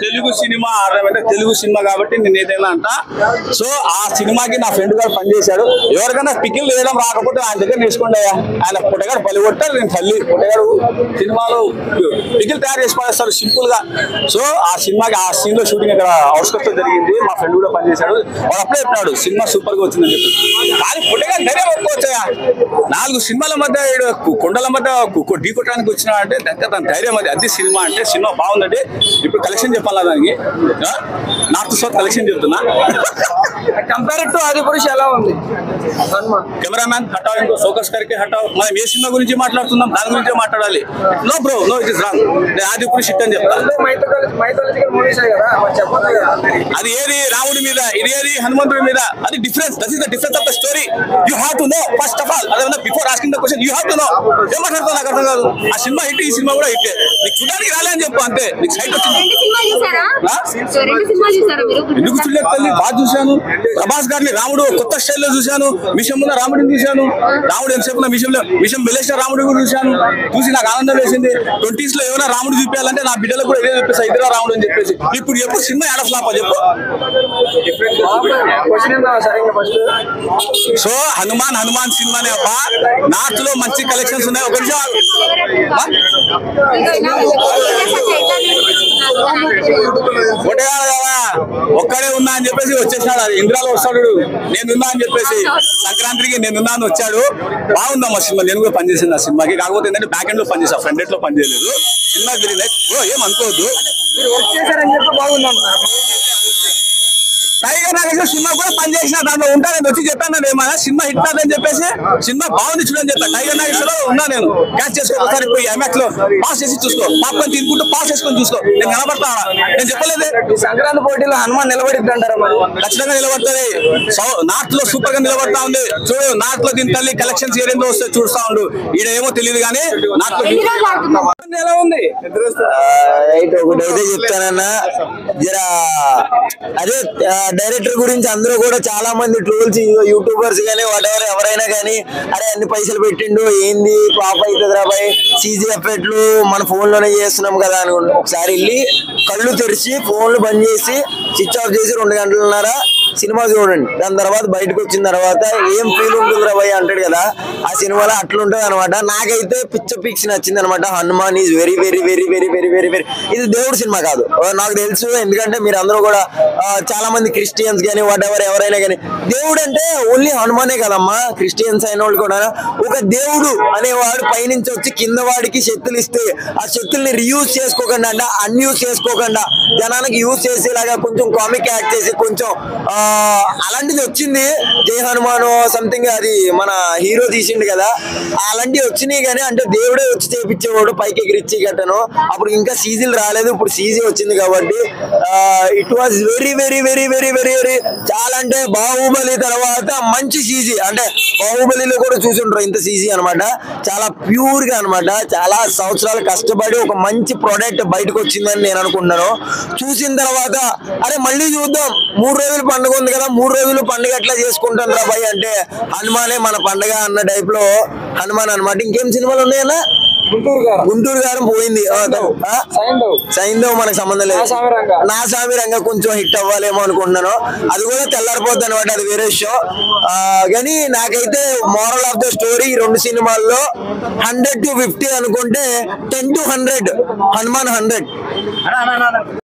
Telugu cinema అంటే Telugu cinema కాబట్టి నేను ఏదైనా అంట. సో ఆ సినిమాకి నా ఫ్రెండ్ గారు పనిచేశాడు. ఎవరికైనా పికిల్ వేయడం రాకపోతే ఆయన దగ్గర నేర్చుకోండి. ఆయన పుట్టగాడు పని కొట్టారు, నేను తల్లి పుట్టగాడు సినిమాలో పికిల్ తయారు చేసి పడేస్తారు సింపుల్ గా. సో ఆ సినిమాకి ఆ సీన్ లో షూటింగ్ ఇక్కడ అవుట్స్కట్స్ లో జరిగింది. మా ఫ్రెండ్ కూడా పనిచేశాడు. వాడు అప్పుడే చెప్పాడు సినిమా సూపర్ గా వచ్చిందని చెప్పి. కానీ పుట్టగాడు ధైర్యం ఒప్పుకోవచ్చా? 4 సినిమాల మధ్య కొండల మధ్య ఢీ కొట్టడానికి వచ్చినా అంటే తన ధైర్యం అది సినిమా అంటే. సినిమా బాగుందండి. ఇప్పుడు కలెక్షన్ చెప్పాలా దానికి? నార్త్ సౌత్ కలెక్షన్ చెప్తున్నా. కంపేర్ టు ఆదిపురుష్ ఎలా ఉంది? కెమెరామ్యాన్ హటావ్, ఇంకో ఫోకస్ కరికే హటావ్. మనం ఏ సినిమా గురించి మాట్లాడుతున్నాం దాని గురించే మాట్లాడాలి. No bro, no it is wrong. నేను ఆదిపురుష్ హిట్ అని చెప్తాను. అది ఏది రాముడి మీద, ఇది ఏది హనుమంతుడి మీద. అది difference. That is the difference of the story. You have to know first of all. అదేమన్నా before asking the question you have to know. ఏం మాట్లాడుతున్నా నాకు అర్థం కాదు. ఆ సినిమా హిట్, ఈ సినిమా కూడా హిట్. నీకు చూడడానికి రాలే అని చెప్పు అంతే. నీకు సైట్ వచ్చింది. ఎందుకు చూడలేదు తల్లి? బాగా చూశాను. ప్రభాస్ గారిని రాముడు కొత్త స్టైల్లో చూశాను. మిషంలో రాముడిని చూశాను. రాముడు ఎంతసేపు మిషం వెలేసిన రాముడు కూడా చూశాను. చూసి నాకు ఆనందం వేసింది. 20s లో ఏమైనా రాముడు చూపించాలంటే నా బిడ్డలకు కూడా ఇదే చెప్పేసి ఇద్దరు రాముడు అని చెప్పేసి. ఇప్పుడు ఎప్పుడు సినిమా ఏడ ఫ్లాప్ చెప్పు. సో హనుమాన్ సినిమానే అబ్బా. నార్త్ లో మంచి కలెక్షన్స్ ఉన్నాయి. ఒక నిమిషం ఒక్కడే ఉన్నా అని చెప్పేసి వచ్చేసాడు. అది ఇంద్రాలో వస్తాడు. నేనున్నా అని చెప్పేసి సంక్రాంతికి నేనున్నా అని వచ్చాడు. బాగుందమ్మా సినిమా. నేను కూడా పనిచేసింది ఆ సినిమాకి. కాకపోతే ఏంటంటే బ్యాక్ ఎండ్ లో పనిచేసా, ఫ్రంట్ ఎండ్ లో పనిచేయలేదు. సినిమాకి తెలియదు. ఏం అనుకోవద్దు. టైగర్ నాగేశ్వర సినిమా కూడా పనిచేసిన దాంట్లో ఉంటా. నేను వచ్చి చెప్పాను ఏమన్నా సినిమా హిట్ అని చెప్పేసి. సినిమా బాగుంది చూడని చెప్పాను. టైగర్ నాగేశ్వర ఉన్నా నేను. క్యాచ్ చేసుకో ఒకసారి పోయి ఎంఎక్స్ లో పాస్ చేసి చూసుకో. పాప్కార్న్ తినుకుంటూ పాస్ చేసుకొని చూసుకో. నేను కనబడతా. నేను చెప్పలేదే. సంక్రాంతి పోటీలో హనుమాన్ నిలబడిద్ది అంటారా? ఖచ్చితంగా నిలబడుతుంది. నార్త్ లో సూపర్ గా నిలబడతా ఉంది. చూడు నార్త్ లో దీని తల్లి కలెక్షన్స్ ఏరేందో వస్తే చూస్తా ఉండు. ఈడ ఏమో తెలియదు కానీ నార్త్ లో ఎలా ఉంది. ఒకటైతే చెప్తానన్నా, జరా అదే డైరెక్టర్ గురించి అందరూ కూడా చాలా మంది ట్రోల్స్, యూట్యూబర్స్ కానీ వాటెవర్ ఎవరైనా కానీ, అరే అన్ని పైసలు పెట్టిండు ఏంది ఫ్లాప్ అవుతుంది రాబాయ్, సీజీ ఎఫెక్ట్లు మన ఫోన్ లోనే చేస్తున్నాం కదా అని. ఒకసారి వెళ్ళి కళ్ళు తెరిచి ఫోన్లు బంద్ చేసి స్విచ్ ఆఫ్ చేసి 2 గంటలున్నారా సినిమా చూడండి. దాని తర్వాత బయటకు వచ్చిన తర్వాత ఏం ఫీల్ ఉంటుంది రాబాయ్ అంటాడు కదా. ఆ సినిమాలో అట్లుంటది అనమాట. నాకైతే పిక్స్ నచ్చింది అనమాట. Hanuman is very very very very very very very ఇది దేవుడు సినిమా కాదు నాకు తెలుసు. ఎందుకంటే మీరు అందరూ కూడా చాలా మంది క్రిస్టియన్స్ కానీ వాటెవర్ ఎవరైనా కానీ దేవుడు అంటే ఓన్లీ హనుమానే కదమ్మా. క్రిస్టియన్స్ అయిన వాళ్ళు కూడా ఒక దేవుడు అనేవాడు పైనుంచి వచ్చి కింద వాడికి శక్తులు ఇస్తే ఆ శక్తుల్ని రీయూజ్ చేసుకోకుండా అంటే అన్యూజ్ చేసుకోకుండా జనానికి యూజ్ చేసేలాగా కొంచెం కామిక్ యాక్ట్ చేసి కొంచెం అలాంటిది వచ్చింది. జై హనుమాన్ సంథింగ్ అది మన హీరో తీసిండు కదా. అలాంటివి వచ్చినాయి కానీ అంటే దేవుడే వచ్చి చేపించేవాడు పైకి ఎగిరిచ్చి గట్టను. అప్పుడు ఇంకా సీజీలు రాలేదు. ఇప్పుడు సీజీ వచ్చింది కాబట్టి it was very very very very very very చాలా అంటే బాహుబలి తర్వాత మంచి సీజీ. అంటే బాహుబలిలో కూడా చూసిండ్రు ఇంత సీజీ అనమాట. చాలా ప్యూర్ గా అనమాట. చాలా సంవత్సరాలు కష్టపడి ఒక మంచి ప్రోడక్ట్ బయటకు వచ్చిందని నేను అనుకుంటున్నాను. చూసిన తర్వాత అరే మళ్ళీ చూద్దాం, 3 రోజులు పండుగ ఉంది కదా, 3 రోజులు పండుగ ఎట్లా చేసుకుంటాను రా భయ్ అంటే హనుమానే మన పండుగ అన్న టైప్ లో హనుమాన్ అనమాట. ఇంకేం సినిమాలు ఉన్నాయన్నా? గుంటూరు గారం పోయింది. సైంధవ్ మనకు సంబంధం లేదు. నా సామి రంగ కొంచెం హిట్ అవ్వాలేమో అనుకుంటున్నాను. అది కూడా తెల్లారిపోద్ది అనమాట. అది వేరే షో. కానీ నాకైతే మోరల్ ఆఫ్ ద స్టోరీ 2 సినిమాల్లో 100 to 50 అనుకుంటే 10 to 100 హనుమాన్ 100.